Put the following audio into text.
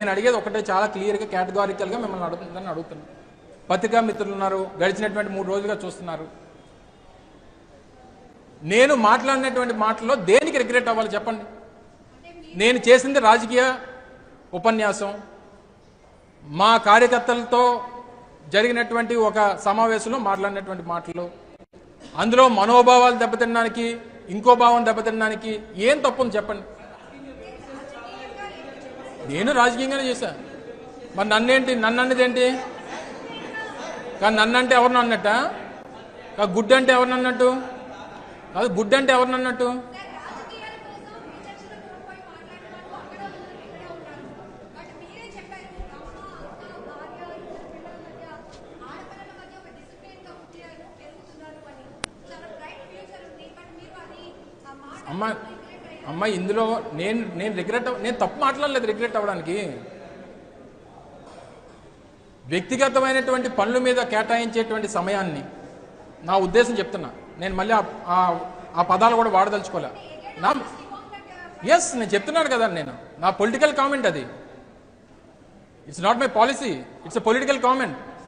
నేను అడిగేది ఒకటే చాలా క్లియర్గా కేటగారికల్గా మిమ్మల్ని అడుగుతున్నాను. పత్రికా మిత్రులు ఉన్నారు, గడిచినటువంటి 3 రోజులుగా చూస్తున్నారు. నేను మాట్లాడినటువంటి మాటల్లో దేనికి రిగ్రెట్ అవ్వాలి చెప్పండి? నేను చేసింది రాజకీయ ఉపన్యాసం, మా కార్యకర్తలతో జరిగినటువంటి ఒక సమావేశంలో మాట్లాడినటువంటి మాటలు, అందులో మనోభావాలు దెబ్బతినడానికి ఇంకో భావం దెబ్బతినడానికి ఏం తప్పుంది చెప్పండి? నేను రాజకీయంగానే చేశా. మరి నన్ను అన్నదేంటి? కానీ నన్ను అంటే ఎవరిని అన్నట్ట? గుడ్ అంటే ఎవరిని అన్నట్టు? కాదు, గుడ్ అంటే ఎవరిని అన్నట్టు? అమ్మ ఇందులో నేను రిగ్రెట్, నేను తప్పు మాట్లాడలేదు రిగ్రెట్ అవ్వడానికి. వ్యక్తిగతమైనటువంటి పనుల మీద కేటాయించేటువంటి సమయాన్ని నా ఉద్దేశం చెప్తున్నా. నేను మళ్ళీ ఆ పదాలు కూడా వాడదలుచుకోలే. నేను చెప్తున్నాను కదా, నా పొలిటికల్ కామెంట్ అది. It's not my policy, it's a political comment.